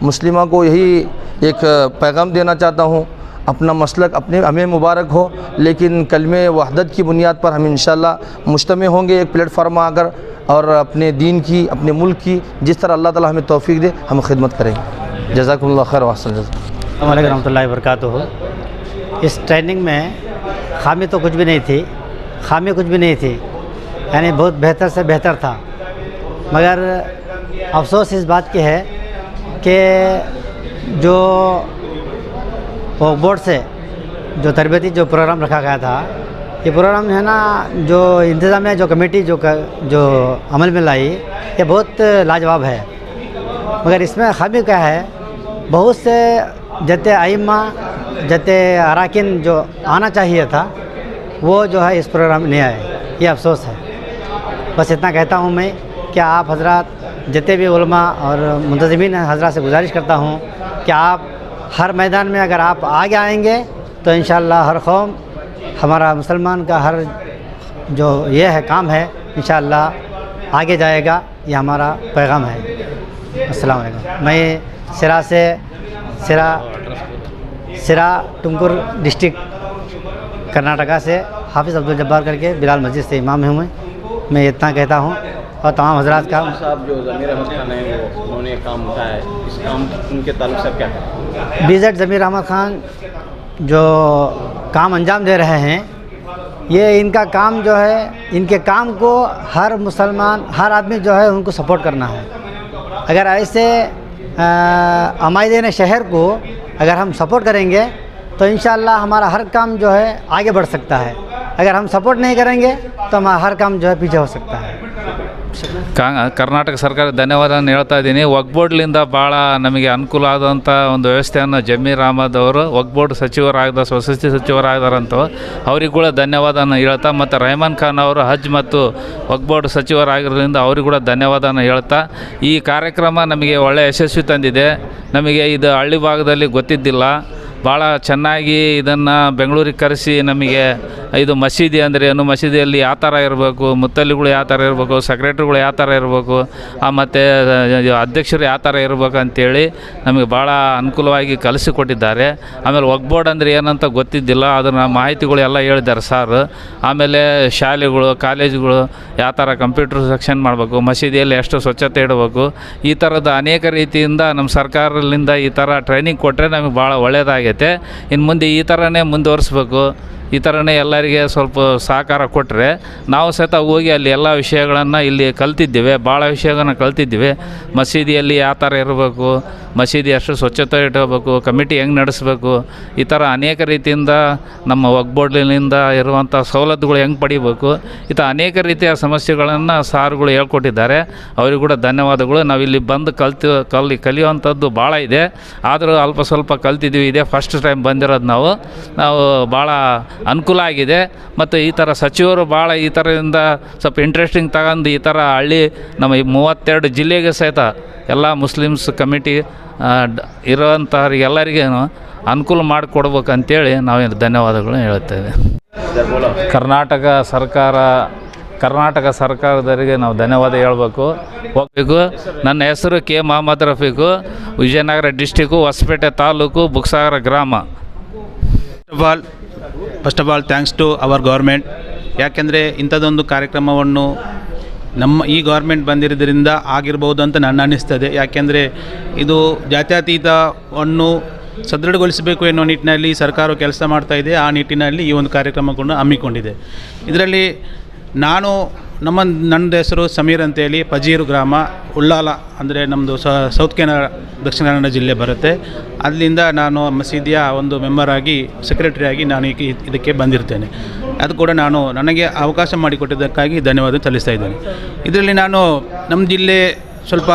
मुस्लिमा को यही एक पैगाम देना चाहता हूँ, अपना मसलक हमें मुबारक हो, लेकिन कलमे वहदत की बुनियाद पर हम इंशाअल्लाह मुज्तमे होंगे एक प्लेटफार्म आकर और अपने दीन की, अपने मुल्क की जिस तरह अल्लाह ताला हमें तौफीक दे हम खिदमत करेंगे। जज़ाकुमुल्लाह खैर व अहसन जज़ा। अस्सलामु अलैकुम रहमतुल्लाहि व बरकातुहू। इस ट्रेनिंग में खामी तो कुछ भी नहीं थी, कुछ भी नहीं थी, यानी बहुत बेहतर से बेहतर था। मगर अफसोस इस बात की है कि जो वक्फ बोर्ड से जो तरबियती जो प्रोग्राम रखा गया था, ये प्रोग्राम है ना, जो इंतज़ामिया जो कमेटी जो अमल में लाई, ये बहुत लाजवाब है। मगर इसमें खामी क्या है, बहुत से जते आइम्मा जते अराकिन जो आना चाहिए था वो जो है इस प्रोग्राम में नहीं आए, ये अफसोस है। बस इतना कहता हूँ मैं कि आप हजरात जितने भी उलमा और मुंतज़िमीन हजरात से गुजारिश करता हूँ कि आप हर मैदान में अगर आप आगे आएंगे तो इंशाअल्लाह हर कौम, हमारा मुसलमान का हर जो ये है काम है, इंशाअल्लाह आगे जाएगा। ये हमारा पैगाम है। अस्सलाम वालेकुम। मैं सिरा टुमकुर डिस्ट्रिक्ट कर्नाटका से हाफिज़ अब्दुल जब्बार करके बिलाल मस्जिद से इमाम हूँ। मैं इतना कहता हूँ और तमाम हजरात का साहब जो ज़मीर अहमद खान है वो उन्होंने काम उठाया है, इस काम उनके ताल्लुक से क्या है? BZ ज़मीर अहमद खान जो काम अंजाम दे रहे हैं, ये इनका काम जो है, इनके काम को हर मुसलमान, हर आदमी जो है उनको सपोर्ट करना है। अगर ऐसे अमायदीन शहर को अगर हम सपोर्ट करेंगे तो इंशाअल्लाह हमारा हर काम जो है आगे बढ़ सकता है। अगर हम सपोर्ट नहीं करेंगे तो हमारा हर काम जो है पीछे हो सकता है। ಕರ್ನಾಟಕ ಸರ್ಕಾರ ಧನ್ಯವಾದವನ್ನು ಹೇಳ್ತಾ ಇದ್ದೀನಿ. ವಕ್ಫ್ ಬೋರ್ಡ್ಲಿಂದ ಭಾಳ ನಮಗೆ ಅನುಕೂಲ ಆದಂಥ ಒಂದು ವ್ಯವಸ್ಥೆಯನ್ನು ಜಮೀರ್ ಅಹಮದ್ ಅವರು ವಕ್ಫ್ ಬೋರ್ಡ್ ಸಚಿವರಾಗಿದ್ದ, ವಸತಿ ಸಚಿವರಾಗಿದ್ದಾರಂತ ಅವ್ರಿಗೆ ಕೂಡ ಧನ್ಯವಾದವನ್ನು ಹೇಳ್ತಾ, ಮತ್ತು ರೆಹಮಾನ್ ಖಾನ್ ಅವರು ಹಜ್ ಮತ್ತು ವಕ್ಫ್ ಬೋರ್ಡ್ ಸಚಿವರಾಗಿರೋದ್ರಿಂದ ಅವ್ರಿಗೆ ಕೂಡ ಧನ್ಯವಾದವನ್ನು ಹೇಳ್ತಾ, ಈ ಕಾರ್ಯಕ್ರಮ ನಮಗೆ ಒಳ್ಳೆಯ ಯಶಸ್ವಿ ತಂದಿದೆ. ನಮಗೆ ಇದು ಹಳ್ಳಿ ಭಾಗದಲ್ಲಿ ಗೊತ್ತಿದ್ದಿಲ್ಲ. ಭಾಳ ಚೆನ್ನಾಗಿ ಇದನ್ನು ಬೆಂಗಳೂರಿಗೆ ಕರೆಸಿ ನಮಗೆ ಇದು ಮಸೀದಿ ಅಂದರೆ ಏನು, ಮಸೀದಿಯಲ್ಲಿ ಯಾವ ಥರ ಇರಬೇಕು, ಮುತ್ತಲಿಗಳು ಯಾವ ಥರ ಇರಬೇಕು, ಸೆಕ್ರೆಟ್ರಿಗಳು ಯಾವ ಥರ ಇರಬೇಕು, ಮತ್ತು ಅಧ್ಯಕ್ಷರು ಯಾವ ಥರ ಇರಬೇಕು ಅಂತೇಳಿ ನಮಗೆ ಭಾಳ ಅನುಕೂಲವಾಗಿ ಕಲಿಸಿಕೊಟ್ಟಿದ್ದಾರೆ. ಆಮೇಲೆ ವಕ್ಫ್ ಬೋರ್ಡ್ ಅಂದರೆ ಏನಂತ ಗೊತ್ತಿದ್ದಿಲ್ಲ, ಅದನ್ನು ಮಾಹಿತಿಗಳು ಎಲ್ಲ ಹೇಳಿದ್ದಾರೆ ಸರ್. ಆಮೇಲೆ ಶಾಲೆಗಳು, ಕಾಲೇಜುಗಳು ಯಾವ ಥರ ಕಂಪ್ಯೂಟರ್ ಸೆಕ್ಷನ್ ಮಾಡಬೇಕು, ಮಸೀದಿಯಲ್ಲಿ ಎಷ್ಟು ಸ್ವಚ್ಛತೆ ಇಡಬೇಕು, ಈ ಥರದ ಅನೇಕ ರೀತಿಯಿಂದ ನಮ್ಮ ಸರ್ಕಾರದಿಂದ ಈ ಥರ ಟ್ರೈನಿಂಗ್ ಕೊಟ್ಟರೆ ನಮಗೆ ಭಾಳ ಒಳ್ಳೆಯದಾಗೈತೆ. ಇನ್ನು ಮುಂದೆ ಈ ಥರನೇ ಮುಂದುವರಿಸ್ಬೇಕು. ಈ ಥರನೇ ಎಲ್ಲರಿಗೆ ಸ್ವಲ್ಪ ಸಹಕಾರ ಕೊಟ್ಟರೆ ನಾವು ಸಹಿತ ಹೋಗಿ ಅಲ್ಲಿ ಎಲ್ಲ ವಿಷಯಗಳನ್ನು ಇಲ್ಲಿ ಕಲ್ತಿದ್ದೇವೆ, ಭಾಳ ವಿಷಯಗಳನ್ನು ಕಲ್ತಿದ್ದೇವೆ. ಮಸೀದಿಯಲ್ಲಿ ಯಾವ ಥರ ಇರಬೇಕು, ಮಸೀದಿ ಎಷ್ಟು ಸ್ವಚ್ಛತೆ ಇಟ್ಕೋಬೇಕು, ಕಮಿಟಿ ಹೆಂಗೆ ನಡೆಸಬೇಕು, ಈ ಥರ ಅನೇಕ ರೀತಿಯಿಂದ ನಮ್ಮ ವಕ್ಫ್ ಬೋರ್ಡ್ನಿಂದ ಇರುವಂಥ ಸವಲತ್ತುಗಳು ಹೆಂಗೆ ಪಡಿಬೇಕು, ಈ ಥರ ಅನೇಕ ರೀತಿಯ ಸಮಸ್ಯೆಗಳನ್ನು ಸಾರುಗಳು ಹೇಳ್ಕೊಟ್ಟಿದ್ದಾರೆ. ಅವರಿಗೂ ಕೂಡ ಧನ್ಯವಾದಗಳು. ನಾವಿಲ್ಲಿ ಬಂದು ಕಲಿಯುವಂಥದ್ದು ಭಾಳ ಇದೆ, ಆದರೂ ಅಲ್ಪ ಸ್ವಲ್ಪ ಕಲ್ತಿದ್ದೀವಿ. ಇದೇ ಫಸ್ಟ್ ಟೈಮ್ ಬಂದಿರೋದು ನಾವು ಭಾಳ ಅನುಕೂಲ ಆಗಿದೆ. ಮತ್ತು ಈ ಥರ ಸಚಿವರು ಭಾಳ ಈ ಥರದಿಂದ ಸ್ವಲ್ಪ ಇಂಟ್ರೆಸ್ಟಿಂಗ್ ತಗೊಂಡು ಈ ಥರ ಹಳ್ಳಿ ನಮ್ಮ ಈ 32 ಜಿಲ್ಲೆಗೆ ಸಹಿತ ಎಲ್ಲ ಮುಸ್ಲಿಮ್ಸ್ ಕಮಿಟಿ ಇರೋವಂಥವ್ರಿಗೆಲ್ಲರಿಗೇನು ಅನುಕೂಲ ಮಾಡಿಕೊಡ್ಬೇಕಂತೇಳಿ ನಾವು ಧನ್ಯವಾದಗಳು ಹೇಳುತ್ತೇವೆ. ಕರ್ನಾಟಕ ಸರ್ಕಾರದವರಿಗೆ ನಾವು ಧನ್ಯವಾದ ಹೋಗಬೇಕು. ನನ್ನ ಹೆಸರು ಕೆ ಮೊಹಮ್ಮದ್ ರಫೀಕು, ವಿಜಯನಗರ ಡಿಸ್ಟಿಕ್ಕು, ಹೊಸಪೇಟೆ ತಾಲೂಕು, ಬುಕ್ಸಾಗರ ಗ್ರಾಮ. First of all thanks to our government. ಯಾಕೆಂದರೆ ಇಂಥದ್ದೊಂದು ಕಾರ್ಯಕ್ರಮವನ್ನು ನಮ್ಮ ಈ ಗೌರ್ಮೆಂಟ್ ಬಂದಿರೋದ್ರಿಂದ ಆಗಿರ್ಬೋದು ಅಂತ ನನ್ನ ಅನ್ನಿಸ್ತದೆ. ಯಾಕೆಂದರೆ ಇದು ಜಾತ್ಯತೀತವನ್ನು ಸದೃಢಗೊಳಿಸಬೇಕು ಎನ್ನುವ ನಿಟ್ಟಿನಲ್ಲಿ ಸರ್ಕಾರವು ಕೆಲಸ ಮಾಡ್ತಾ ಇದೆ. ಆ ನಿಟ್ಟಿನಲ್ಲಿ ಈ ಒಂದು ಕಾರ್ಯಕ್ರಮವನ್ನು ಹಮ್ಮಿಕೊಂಡಿದೆ. ಇದರಲ್ಲಿ ನನ್ನ ಹೆಸರು ಸಮೀರ್ ಅಂತೇಳಿ, ಪಜೀರು ಗ್ರಾಮ, ಉಳ್ಳಾಲ ಅಂದರೆ ನಮ್ಮದು ಸೌತ್ ಕೆನರಾ ದಕ್ಷಿಣ ಕನ್ನಡ ಜಿಲ್ಲೆ ಬರುತ್ತೆ. ಅಲ್ಲಿಂದ ನಾನು ಮಸೀದಿಯ ಒಂದು ಮೆಂಬರ್ ಆಗಿ, ಸೆಕ್ರೆಟರಿ ಆಗಿ ನಾನು ಇದಕ್ಕೆ ಬಂದಿರ್ತೇನೆ. ಅದು ಕೂಡ ನನಗೆ ಅವಕಾಶ ಮಾಡಿಕೊಟ್ಟಿದ್ದಕ್ಕಾಗಿ ಧನ್ಯವಾದ ಸಲ್ಲಿಸ್ತಾ ಇದ್ದೇನೆ. ಇದರಲ್ಲಿ ನಮ್ಮ ಜಿಲ್ಲೆ ಸ್ವಲ್ಪ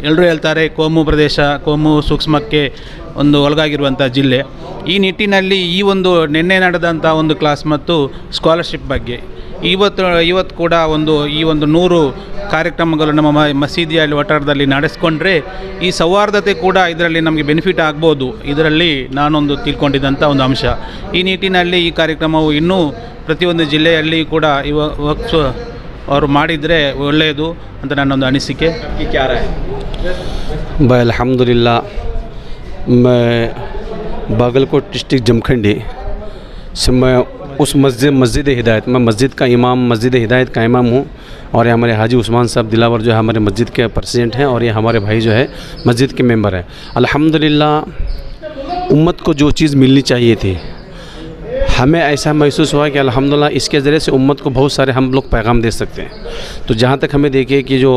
ಎಲ್ಲರೂ ಹೇಳ್ತಾರೆ ಕೋಮು ಪ್ರದೇಶ, ಕೋಮು ಸೂಕ್ಷ್ಮಕ್ಕೆ ಒಂದು ಒಳಗಾಗಿರುವಂಥ ಜಿಲ್ಲೆ. ಈ ನಿಟ್ಟಿನಲ್ಲಿ ಈ ಒಂದು ನಿನ್ನೆ ನಡೆದಂಥ ಒಂದು ಕ್ಲಾಸ್ ಮತ್ತು ಸ್ಕಾಲರ್ಶಿಪ್ ಬಗ್ಗೆ ಇವತ್ತು ಕೂಡ ಈ ಒಂದು 100 ಕಾರ್ಯಕ್ರಮಗಳು ನಮ್ಮ ಮಸೀದಿಯಲ್ಲಿ ವಠಾರದಲ್ಲಿ ನಡೆಸ್ಕೊಂಡ್ರೆ ಈ ಸೌಹಾರ್ದತೆ ಕೂಡ ಇದರಲ್ಲಿ ನಮಗೆ ಬೆನಿಫಿಟ್ ಆಗ್ಬೋದು. ಇದರಲ್ಲಿ ನಾನೊಂದು ತಿಳ್ಕೊಂಡಿದ್ದಂಥ ಒಂದು ಅಂಶ. ಈ ನಿಟ್ಟಿನಲ್ಲಿ ಈ ಕಾರ್ಯಕ್ರಮವು ಇನ್ನೂ ಪ್ರತಿಯೊಂದು ಜಿಲ್ಲೆಯಲ್ಲಿ ಕೂಡ ವಕ್ಫ್ ಅವರು ಮಾಡಿದರೆ ಒಳ್ಳೆಯದು ಅಂತ ನನ್ನೊಂದು ಅನಿಸಿಕೆ. भाई अल्हम्दुलिल्लाह, मैं बागलकोट डिस्ट्रिक्ट जमखंडी से मैं उस मस्जिद हिदायत, मैं मस्जिद का इमाम, मस्जिद हिदायत का इमाम हूँ. और ये हमारे हाजी उस्मान साहब दिलावर जो है हमारे मस्जिद के प्रेसिडेंट हैं, और ये हमारे भाई जो है मस्जिद के मेंबर हैं. अल्हम्दुलिल्लाह, उम्मत को जो चीज़ मिलनी चाहिए थी, हमें ऐसा महसूस हुआ कि अल्हम्दुलिल्लाह इसके ज़रिए से उम्मत को बहुत सारे हम लोग पैगाम दे सकते हैं. तो जहाँ तक हमें देखिए कि जो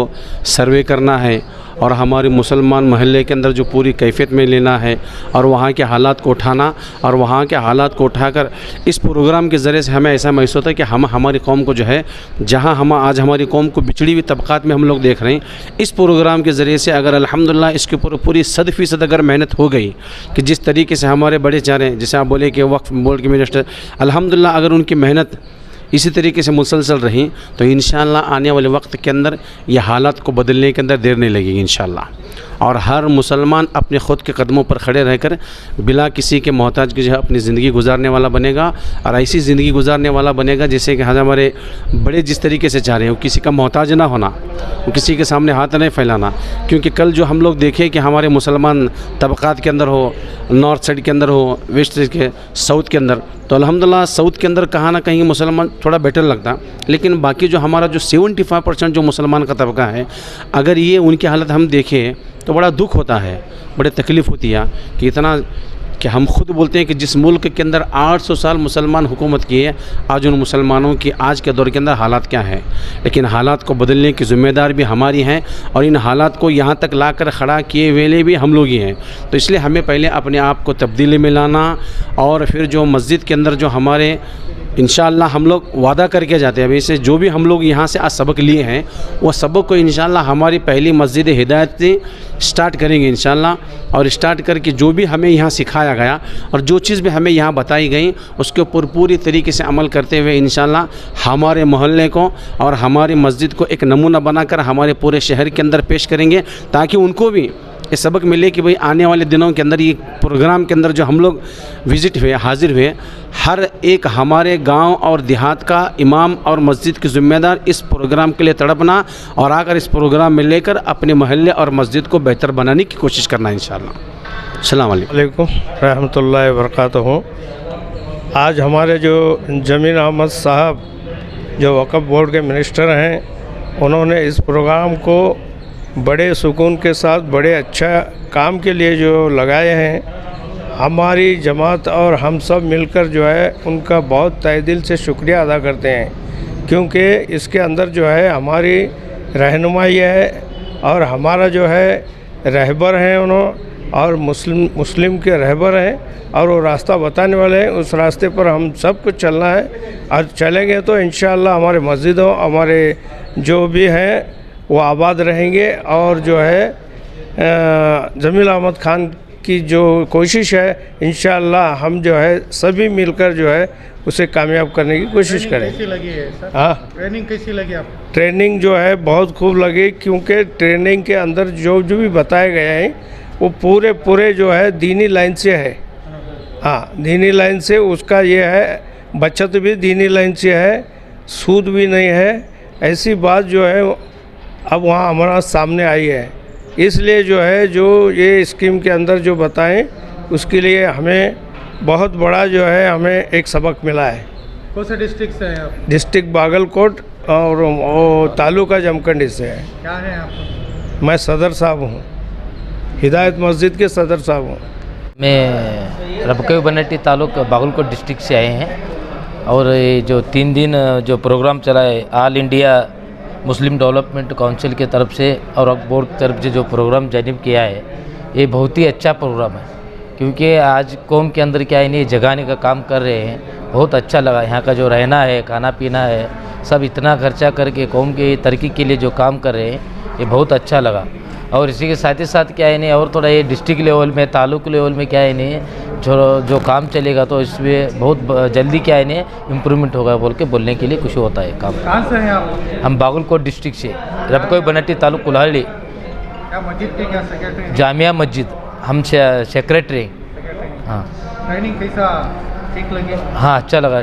सर्वे करना है और हमारे मुसलमान महल्ले के अंदर जो पूरी कैफियत में लेना है और वहाँ के हालात को उठाना और वहाँ के हालात को उठाकर इस प्रोग्राम के ज़रिए से हमें ऐसा महसूस होता है कि हमारी कौम को जो है, जहाँ आज हमारी कौम को बिछड़ी हुई तबक़ात में हम लोग देख रहे हैं, इस प्रोग्राम के ज़रिए से अगर अल्हम्दुलिल्लाह इसके ऊपर पूरी 100% अगर मेहनत हो गई कि जिस तरीके से हमारे बड़े चारे, जैसे आप बोले कि वक्फ बोर्ड के मिनिस्टर, अल्हम्दुलिल्लाह अगर उनकी मेहनत इसी तरीके से मुसलसल रही तो इंशाअल्लाह आने वाले वक्त के अंदर ये हालात को बदलने के अंदर देर नहीं लगेगी इंशाअल्लाह. और हर मुसलमान अपने ख़ुद के कदमों पर खड़े रहकर बिला किसी के मोहताज की जो है अपनी ज़िंदगी गुजारने वाला बनेगा. और ऐसी ज़िंदगी गुजारने वाला बनेगा जैसे कि हमारे बड़े जिस तरीके से चाह रहे हैं, वो किसी का मोहताज ना होना, वो किसी के सामने हाथ नहीं फैलाना. क्योंकि कल जो हम लोग देखें कि हमारे मुसलमान तबक़ात के अंदर हो, नॉर्थ साइड के अंदर हो, वेस्ट साइड के, साउथ के अंदर, तो अल्हम्दुलिल्लाह साउथ के अंदर कहाँ ना कहीं मुसलमान थोड़ा बेटर लगता. लेकिन बाकी जो हमारा जो 75% जो मुसलमान का तबका है, अगर ये उनकी हालत हम देखें तो बड़ा दुख होता है, बड़ी तकलीफ़ होती है कि इतना कि हम खुद बोलते हैं कि जिस मुल्क के अंदर 800 साल मुसलमान हुकूमत किए, आज उन मुसलमानों की आज के दौर के अंदर हालात क्या हैं. लेकिन हालात को बदलने की ज़िम्मेदार भी हमारी हैं और इन हालात को यहाँ तक लाकर खड़ा किए वेले भी हम लोग ही हैं. तो इसलिए हमें पहले अपने आप को तब्दीली में लाना और फिर जो मस्जिद के अंदर जो हमारे इंशाअल्लाह हम लोग वादा करके जाते हैं, अभी से जो भी हम लोग यहाँ से आज सबक लिए हैं वो सबक को इंशाअल्लाह हमारी पहली मस्जिद हिदायत से स्टार्ट करेंगे इंशाअल्लाह. और स्टार्ट करके जो भी हमें यहाँ सिखाया गया और जो चीज़ भी हमें यहाँ बताई गई उसके ऊपर पूरी तरीके से अमल करते हुए इंशाअल्लाह हमारे मोहल्ले को और हमारी मस्जिद को एक नमूना बनाकर हमारे पूरे शहर के अंदर पेश करेंगे, ताकि उनको भी ये सबक मिले कि भाई आने वाले दिनों के अंदर ये प्रोग्राम के अंदर जो हम लोग विज़िट हुए, हाजिर हुए, हर एक हमारे गांव और देहात का इमाम और मस्जिद के ज़िम्मेदार इस प्रोग्राम के लिए तड़पना और आकर इस प्रोग्राम में लेकर अपने मोहल्ले और मस्जिद को बेहतर बनाने की कोशिश करना इंशाअल्लाह। अस्सलाम वालेकुम रहमतुल्लाहि व बरकातहू। आज हमारे जो जमीर अहमद साहब जो वक़्फ़ बोर्ड के मिनिस्टर हैं, उन्होंने इस प्रोग्राम को बड़े सुकून के साथ बड़े अच्छा काम के लिए जो लगाए हैं। हमारी जमात और हम सब मिलकर जो है उनका बहुत तहे दिल से शुक्रिया अदा करते हैं, क्योंकि इसके अंदर जो है हमारी रहनुमाई है और हमारा जो है रहबर हैं उन्होंने और मुस्लिम के रहबर हैं और वो रास्ता बताने वाले हैं। उस रास्ते पर हम सब कुछ चलना है और चलेंगे तो इंशाअल्लाह हमारे मस्जिदों, हमारे जो भी हैं वो आबाद रहेंगे और जो है जमील अहमद खान की जो कोशिश है इंशाअल्लाह हम जो है सभी मिलकर जो है उसे कामयाब करने की कोशिश करें। कैसी लगी है सर? हाँ, ट्रेनिंग कैसी लगी आपको? ट्रेनिंग जो है बहुत खूब लगी, क्योंकि ट्रेनिंग के अंदर जो भी बताए गए हैं वो पूरे जो है दीनी लाइन से है। हाँ, दीनी लाइन से उसका ये है, बचत भी दीनी लाइन से है, सूद भी नहीं है। ऐसी बात जो है अब वहाँ हमारा सामने आई है, इसलिए जो है जो ये स्कीम के अंदर जो बताएं उसके लिए हमें बहुत बड़ा जो है हमें एक सबक मिला है। कौन से डिस्ट्रिक्ट से हैं आप? डिस्ट्रिक्ट बागलकोट और तालुका जमखंडी से है। क्या है आप? मैं सदर साहब हूँ, हिदायत मस्जिद के सदर साहब हूँ। मैं रबकई बनट्टी तालुक बागलकोट डिस्ट्रिक्ट से आए हैं और ये जो 3 दिन जो प्रोग्राम चला है all India Muslim development council के तरफ से और वक्फ बोर्ड की तरफ से जो प्रोग्राम जानिब किया है, ये बहुत ही अच्छा प्रोग्राम है, क्योंकि आज कौम के अंदर क्या है नहीं जगाने का काम कर रहे हैं। बहुत अच्छा लगा, यहाँ का जो रहना है, खाना पीना है, सब इतना खर्चा करके कौम की तरक्की के लिए जो काम कर रहे हैं ये बहुत अच्छा लगा। और इसी के साथ ही साथ क्या है नहीं और थोड़ा ये डिस्ट्रिक्ट लेवल में, तालुक लेवल में क्या है नहीं जो काम चलेगा तो इसमें बहुत जल्दी क्या है नहीं इम्प्रूवमेंट होगा बोल के बोलने के लिए कुछ होता है काम। कहाँ से हैं आप? हम बागलकोट डिस्ट्रिक्ट से, रबकई बनट्टी तालुक कुल्हाड़ी। क्या मस्जिद के क्या सेक्रेटरी? जामिया मस्जिद हम सेक्रेटरी। हाँ, ट्रेनिंग कैसा ठीक लगी? हाँ, अच्छा लगा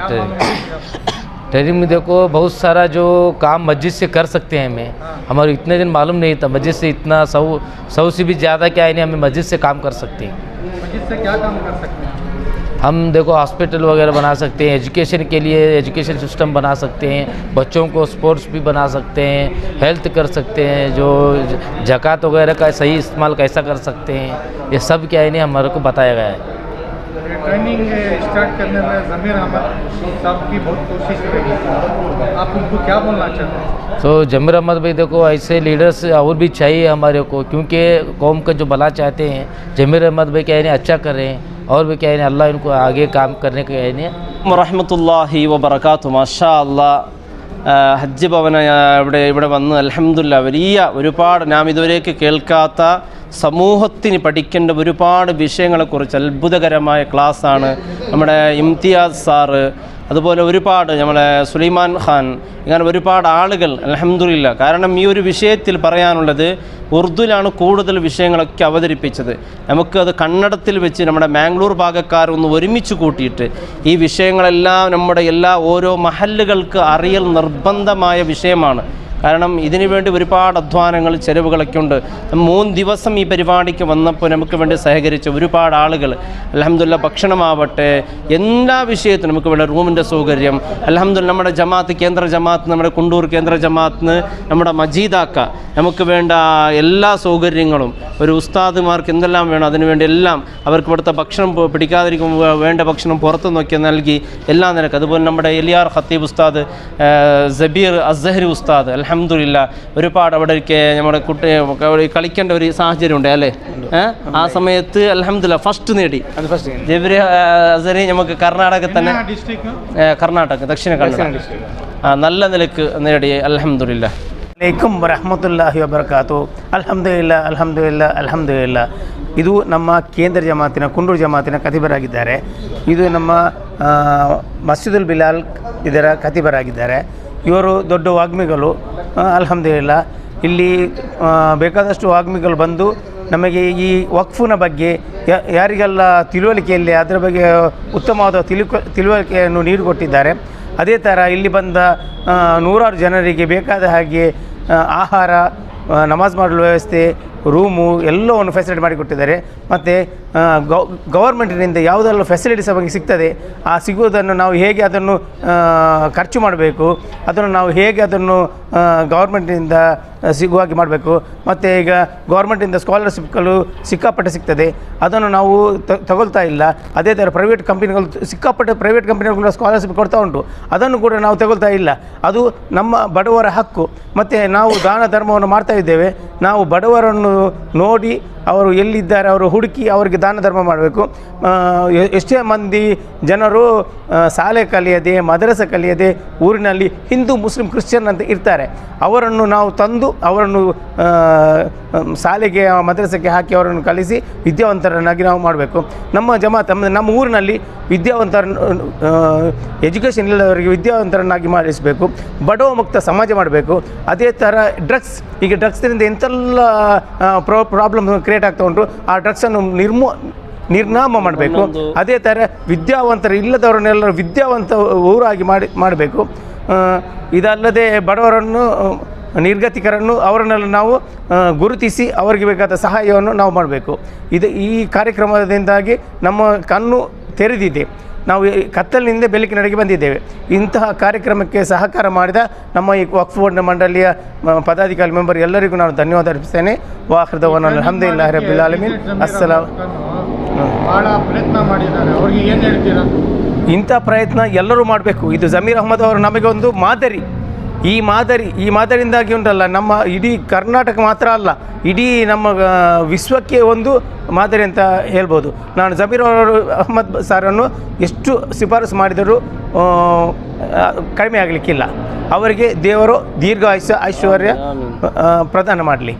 ट्रेनिंग में। देखो बहुत सारा जो काम मस्जिद से कर सकते हैं हमारे इतने दिन मालूम नहीं था, मस्जिद से इतना 100 से भी ज़्यादा क्या है नहीं हमें मस्जिद से काम कर सकते हैं। मस्जिद से क्या काम कर सकते हैं? हम देखो हॉस्पिटल वगैरह बना सकते हैं, एजुकेशन के लिए एजुकेशन सिस्टम बना सकते हैं, बच्चों को स्पोर्ट्स भी बना सकते हैं, हेल्थ कर सकते हैं, जो ज़कात वगैरह का सही इस्तेमाल कैसा कर सकते हैं, ये सब क्या है नहीं हमारे को बताया गया है। ट्रेनिंग स्टार्ट करने में जमीर अहमद साहब की बहुत कोशिश रही, आप उनको क्या बोलना चाहते हैं? तो जमीर अहमद भाई देखो ऐसे लीडर्स और भी चाहिए हमारे को, क्योंकि कौम का जो भला चाहते हैं जमीर अहमद भाई क्या है अच्छा कर रहे हैं और भी क्या है अल्लाह इनको आगे काम करने के വറഹ്മത്തുള്ളാഹി വബറകാതുഹു മാഷാ അല്ലാഹ് ഹജ്ജ് ഭവന ഇവിടെ വന്ന് അൽഹംദുലില്ലാഹ് വലിയ ഒരുപാട് നാം ഇതുവരേക്ക് കേൾക്കാത്ത സമൂഹത്തിന് പഠിക്കേണ്ട ഒരുപാട് വിഷയങ്ങളെക്കുറിച്ച് അത്ഭുതകരമായ ക്ലാസ്സാണ് നമ്മുടെ ഇംതിയാസ് സാറ്, അതുപോലെ ഒരുപാട് നമ്മളെ സുലൈമാൻ ഖാൻ, ഇങ്ങനെ ഒരുപാട് ആളുകൾ അൽഹംദുലില്ലാഹ്. കാരണം ഈ ഒരു വിഷയത്തിൽ പറയാനുള്ളത് ഉറുദുവിലാണ് കൂടുതൽ വിഷയങ്ങളൊക്കെ അവതരിപ്പിച്ചത്. നമുക്കത് കന്നഡത്തിൽ വെച്ച് നമ്മുടെ മാംഗ്ലൂർ ഭാഗക്കാരൊന്ന് ഒരുമിച്ച് കൂട്ടിയിട്ട് ഈ വിഷയങ്ങളെല്ലാം നമ്മുടെ ഓരോ മഹല്ലുകൾക്ക് അറിയൽ നിർബന്ധമായ വിഷയമാണ്. കാരണം ഇതിനു വേണ്ടി ഒരുപാട് അധ്വാനങ്ങൾ ചെലവുകളൊക്കെ ഉണ്ട്. 3 ദിവസം ഈ പരിപാടിക്ക് വന്നപ്പോൾ നമുക്ക് വേണ്ടി സഹകരിച്ച ഒരുപാട് ആളുകൾ അൽഹംദുലില്ലാഹ് ഭക്ഷണമാവട്ടെ എല്ലാ വിഷയത്തിനും നമുക്ക് വേണ്ട റൂമിൻ്റെ സൗകര്യം അൽഹംദുലില്ലാഹ് നമ്മുടെ ജമാഅത്ത് കേന്ദ്ര ജമാഅത്ത് നമ്മുടെ കുണ്ടൂർ കേന്ദ്ര ജമാഅത്തിന് നമ്മുടെ മജീദാക്ക നമുക്ക് വേണ്ട എല്ലാ സൗകര്യങ്ങളും ഒരു ഉസ്താദുമാർക്ക് എന്തെല്ലാം വേണം അതിനുവേണ്ടി എല്ലാം അവർക്ക് ഇവിടുത്തെ ഭക്ഷണം പിടിക്കാതിരിക്കുമ്പോൾ വേണ്ട ഭക്ഷണം പുറത്തു നോക്കി നൽകി എല്ലാ നിലക്ക്. അതുപോലെ നമ്മുടെ എലിയാർ ഖത്തീബ് ഉസ്താദ്, സബീർ അസ്സഹരി ഉസ്താദ് അൽഹംദുലില്ലാഹ് ഒരുപാട് അവിടേക്ക് നമ്മുടെ കുട്ടി കളിക്കേണ്ട ഒരു സാഹചര്യം ഉണ്ട് അല്ലേ. ആ സമയത്ത് അൽഹംദുലില്ലാഹ് ഫസ്റ്റ് നേടി ജബീർ അസ്സഹരി നമുക്ക് കർണാടക തന്നെ കർണാടക ദക്ഷിണ കന്നഡ നല്ല നിലക്ക് നേടി അൽഹംദുലില്ലാഹ്. ಅಲೈಕುಂ ವರಹಮತುಲ್ಲಾಹಿ ವಬರಕಾತು. ಅಲ್ಹಮ್ದುಲಿಲ್ಲಾ ಅಲ್ಹಮ್ದುಲಿಲ್ಲಾ ಅಲ್ಹಮ್ದುಲಿಲ್ಲಾ. ಇದು ನಮ್ಮ ಕೇಂದ್ರ ಜಮಾತಿನ ಕುಂಡೂರು ಜಮಾತಿನ ಖತೀಬರಾಗಿದ್ದಾರೆ. ಇದು ನಮ್ಮ ಮಸ್ಜಿದುಲ್ ಬಿಲಾಲ್ ಇದರ ಖತೀಬರಾಗಿದ್ದಾರೆ. ಇವರು ದೊಡ್ಡ ವಾಗ್ಮಿಗಳು. ಅಲ್ಹಮ್ದುಲಿಲ್ಲಾ ಇಲ್ಲಿ ಬೇಕಾದಷ್ಟು ವಾಗ್ಮಿಗಳು ಬಂದು ನಮಗೆ ಈ ವಕ್ಫಿನ ಬಗ್ಗೆ ಯಾರಿಗೆಲ್ಲ ತಿಳುವಳಿಕೆಯಲ್ಲಿ ಅದರ ಬಗ್ಗೆ ಉತ್ತಮವಾದ ತಿಳುವಳಿಕೆಯನ್ನು ನೀಡಿಕೊಟ್ಟಿದ್ದಾರೆ. ಅದೇ ಥರ ಇಲ್ಲಿ ಬಂದ ನೂರಾರು ಜನರಿಗೆ ಬೇಕಾದ ಹಾಗೆ ಆಹಾರ, ನಮಾಜ್ ಮಾಡಲು ವ್ಯವಸ್ಥೆ, ರೂಮು ಎಲ್ಲವನ್ನು ಫೆಸಿಲಿಟಿ ಮಾಡಿಕೊಟ್ಟಿದ್ದಾರೆ. ಮತ್ತು ಗವರ್ಮೆಂಟಿನಿಂದ ಯಾವುದೆಲ್ಲ ಫೆಸಿಲಿಟೀಸ್ ಬಗ್ಗೆ ಸಿಗ್ತದೆ, ಆ ಸಿಗುವುದನ್ನು ನಾವು ಹೇಗೆ ಅದನ್ನು ಖರ್ಚು ಮಾಡಬೇಕು, ಅದನ್ನು ನಾವು ಹೇಗೆ ಅದನ್ನು ಗವರ್ಮೆಂಟಿನಿಂದ ಸಿಗುವಾಗೆ ಮಾಡಬೇಕು. ಮತ್ತು ಈಗ ಗೌರ್ಮೆಂಟಿಂದ ಸ್ಕಾಲರ್ಶಿಪ್ಗಳು ಸಿಕ್ಕಾಪಟ್ಟೆ ಸಿಗ್ತದೆ, ಅದನ್ನು ನಾವು ತಗೊಳ್ತಾ ಇಲ್ಲ. ಅದೇ ಥರ ಪ್ರೈವೇಟ್ ಕಂಪನಿಗಳು ಸಿಕ್ಕಾಪಟ್ಟೆ ಪ್ರೈವೇಟ್ ಕಂಪನಿಗಳು ಸ್ಕಾಲರ್ಶಿಪ್ ಕೊಡ್ತಾ ಉಂಟು, ಅದನ್ನು ಕೂಡ ನಾವು ತಗೊಳ್ತಾ ಇಲ್ಲ. ಅದು ನಮ್ಮ ಬಡವರ ಹಕ್ಕು. ಮತ್ತು ನಾವು ದಾನ ಧರ್ಮವನ್ನು ಮಾಡ್ತಾ ಇದ್ದೇವೆ. ನಾವು ಬಡವರನ್ನು ನೋಡಿ ಅವರು ಎಲ್ಲಿದ್ದಾರೆ ಅವರು ಹುಡುಕಿ ಅವರಿಗೆ ದಾನ ಧರ್ಮ ಮಾಡಬೇಕು. ಎಷ್ಟೇ ಮಂದಿ ಜನರು ಶಾಲೆ ಕಲಿಯದೆ, ಮದ್ರಸ ಕಲಿಯದೆ ಊರಿನಲ್ಲಿ ಹಿಂದೂ, ಮುಸ್ಲಿಂ, ಕ್ರಿಶ್ಚಿಯನ್ ಅಂತ ಇರ್ತಾರೆ. ಅವರನ್ನು ನಾವು ತಂದು ಅವರನ್ನು ಶಾಲೆಗೆ, ಮದ್ರಸಕ್ಕೆ ಹಾಕಿ ಅವರನ್ನು ಕಲಿಸಿ ವಿದ್ಯಾವಂತರನ್ನಾಗಿ ನಾವು ಮಾಡಬೇಕು. ನಮ್ಮ ಜಮಾತ್ ನಮ್ಮ ಊರಿನಲ್ಲಿ ವಿದ್ಯಾವಂತರನ್ನು ಎಜುಕೇಷನ್ ಇಲ್ಲದವರಿಗೆ ವಿದ್ಯಾವಂತರನ್ನಾಗಿ ಮಾಡಿಸಬೇಕು. ಬಡವ ಮುಕ್ತ ಸಮಾಜ ಮಾಡಬೇಕು. ಅದೇ ಥರ ಈಗ ಡ್ರಗ್ಸ್ನಿಂದ ಎಂತೆಲ್ಲ ಪ್ರಾಬ್ಲಮ್ ಕ್ರಿಯೇಟ್ ಆಗ್ತಾ ಉಂಟು, ಆ ಡ್ರಗ್ಸನ್ನು ನಿರ್ನಾಮ ಮಾಡಬೇಕು. ಅದೇ ಥರ ವಿದ್ಯಾವಂತರು ಇಲ್ಲದವರನ್ನೆಲ್ಲರೂ ವಿದ್ಯಾವಂತ ಊರಾಗಿ ಮಾಡಬೇಕು. ಇದಲ್ಲದೆ ಬಡವರನ್ನು, ನಿರ್ಗತಿಕರನ್ನು ಅವರನ್ನೆಲ್ಲ ನಾವು ಗುರುತಿಸಿ ಅವರಿಗೆ ಬೇಕಾದ ಸಹಾಯವನ್ನು ನಾವು ಮಾಡಬೇಕು. ಈ ಕಾರ್ಯಕ್ರಮದಿಂದಾಗಿ ನಮ್ಮ ಕಣ್ಣು ತೆರೆದಿದೆ. ನಾವು ಕತ್ತಲಿನಿಂದ ಬೆಳಕಿನೆಡೆಗೆ ಬಂದಿದ್ದೇವೆ. ಇಂತಹ ಕಾರ್ಯಕ್ರಮಕ್ಕೆ ಸಹಕಾರ ಮಾಡಿದ ನಮ್ಮ ಈ ವಕ್ಫ್ ಬೋರ್ಡ್ ಮಂಡಳಿಯ ಪದಾಧಿಕಾರಿ ಮೆಂಬರ್ ಎಲ್ಲರಿಗೂ ನಾನು ಧನ್ಯವಾದ ಅರ್ಪಿಸ್ತೇನೆ. ವಾಹೃದವನ ಅಲ್ಹಮ್ದುಲಿಲ್ಲಾಹಿ ರಬ್ಬಿಲ್ ಆಲಮೀನ್. ಅಸ್ಸಲಾಮ್. ಭಾಳ ಪ್ರಯತ್ನ ಮಾಡಿದ್ದಾರೆ, ಅವ್ರಿಗೆ ಏನು ಹೇಳ್ತೀರಾ? ಇಂಥ ಪ್ರಯತ್ನ ಎಲ್ಲರೂ ಮಾಡಬೇಕು. ಇದು ಜಮೀರ್ ಅಹ್ಮದ್ ಅವರು ನಮಗೆ ಒಂದು ಮಾದರಿ. ಈ ಮಾದರಿಯಿಂದಾಗಿ ಉಂಟಲ್ಲ, ನಮ್ಮ ಇಡೀ ಕರ್ನಾಟಕ ಮಾತ್ರ ಅಲ್ಲ, ಇಡೀ ನಮ್ಮ ವಿಶ್ವಕ್ಕೆ ಒಂದು ಮಾದರಿ ಅಂತ ಹೇಳ್ಬೋದು. ನಾನು ಜಮೀರ್ ಅಹ್ಮದ್ ಸಾರನ್ನು ಎಷ್ಟು ಶಿಫಾರಸು ಮಾಡಿದರೂ ಕಡಿಮೆ ಆಗಲಿಕ್ಕಿಲ್ಲ. ಅವರಿಗೆ ದೇವರು ದೀರ್ಘಾಯುಷ್ಯ, ಐಶ್ವರ್ಯ ಪ್ರದಾನ ಮಾಡಲಿ.